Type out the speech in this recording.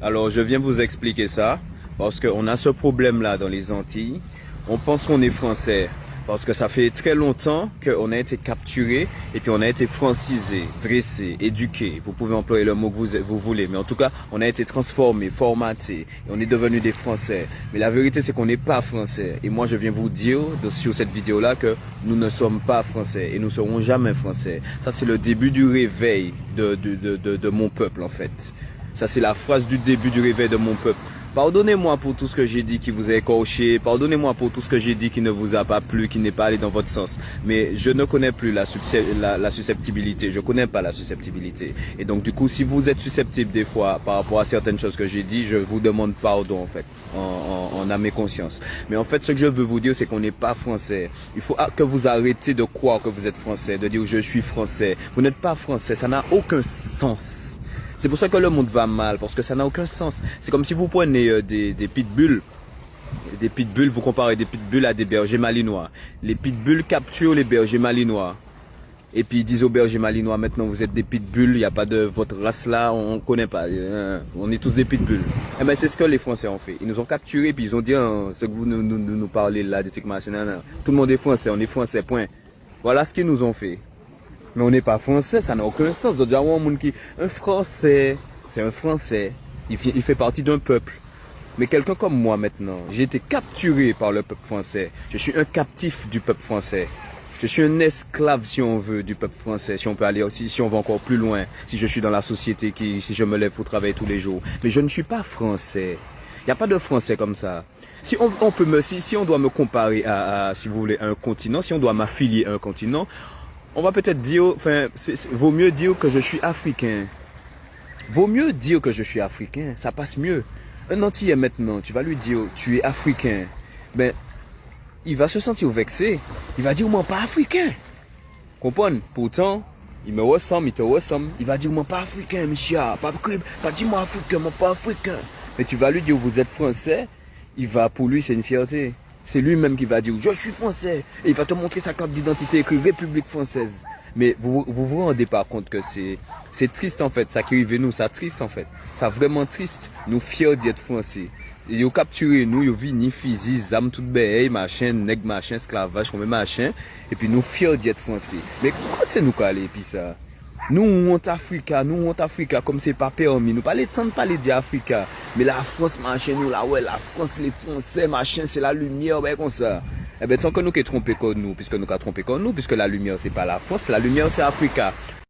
Alors, je viens vous expliquer ça parce qu'on a ce problème-là dans les Antilles. On pense qu'on est français parce que ça fait très longtemps qu'on a été capturé et puis on a été francisé, dressé, éduqué. Vous pouvez employer le mot que vous voulez, mais en tout cas, on a été transformé, formaté et on est devenu des Français. Mais la vérité, c'est qu'on n'est pas français. Et moi, je viens vous dire sur cette vidéo-là que nous ne sommes pas français et nous serons jamais français. Ça, c'est le début du réveil de mon peuple, en fait. Ça, c'est la phrase du début du réveil de mon peuple. Pardonnez-moi pour tout ce que j'ai dit qui vous a écorché. Pardonnez-moi pour tout ce que j'ai dit qui ne vous a pas plu, qui n'est pas allé dans votre sens. Mais je ne connais plus la susceptibilité. Je connais pas la susceptibilité. Et donc, du coup, si vous êtes susceptible des fois par rapport à certaines choses que j'ai dit, je vous demande pardon, en fait, en âme et conscience. Mais en fait, ce que je veux vous dire, c'est qu'on n'est pas français. Il faut que vous arrêtez de croire que vous êtes français, de dire je suis français. Vous n'êtes pas français. Ça n'a aucun sens. C'est pour ça que le monde va mal, parce que ça n'a aucun sens. C'est comme si vous prenez des pitbulls. Des pitbulls, vous comparez des pitbulls à des bergers malinois. Les pitbulls capturent les bergers malinois. Et puis ils disent aux bergers malinois, maintenant vous êtes des pitbulls, il n'y a pas de votre race là, on ne connaît pas. On est tous des pitbulls. Eh ben c'est ce que les Français ont fait. Ils nous ont capturés, puis ils ont dit, ce que vous nous parlez là, des trucs machin, tout le monde est français, on est français, point. Voilà ce qu'ils nous ont fait. Mais on n'est pas français, ça n'a aucun sens. Un français, c'est un français. Il fait partie d'un peuple. Mais quelqu'un comme moi maintenant, j'ai été capturé par le peuple français. Je suis un captif du peuple français. Je suis un esclave, si on veut, du peuple français. Si on peut aller aussi, si on va encore plus loin. Si je suis dans la société, si je me lève pour travailler tous les jours. Mais je ne suis pas français. Il n'y a pas de français comme ça. Si on doit me comparer à, si vous voulez, à un continent, si on doit m'affilier à un continent, on va peut-être dire, enfin, vaut mieux dire que je suis africain. Vaut mieux dire que je suis africain, ça passe mieux. Un Antillais maintenant, tu vas lui dire, tu es africain. Ben, il va se sentir vexé. Il va dire, moi pas africain. Comprenez? Pourtant, il me ressemble, il te ressemble. Il va dire, moi pas africain, monsieur. Pas dis-moi africain, moi pas africain. Mais tu vas lui dire, vous êtes français. Pour lui, c'est une fierté. C'est lui-même qui va dire, je suis français. Et il va te montrer sa carte d'identité écrit République française. Mais vous rendez pas compte que c'est triste en fait. Ça qui arrive nous, ça triste en fait. Ça vraiment triste. Nous fiers d'être français. Ils ont capturé nous, ils ont vu ni physique, zam tout béhay, machin, nègre, machin, esclavage, comme machin. Et puis nous fiers d'être français. Mais quand c'est nous qui allons, puis ça? Nous, on est Africa, comme c'est pas permis. Nous parlons tant de parler d'Africa. Mais la France, machin, nous, là, ouais, la France, les Français, machin, c'est la lumière, ben, comme ça. Eh ben, tant que nous qui trompé comme nous, puisque nous qui trompé comme nous, puisque la lumière, c'est pas la France, la lumière, c'est Africa.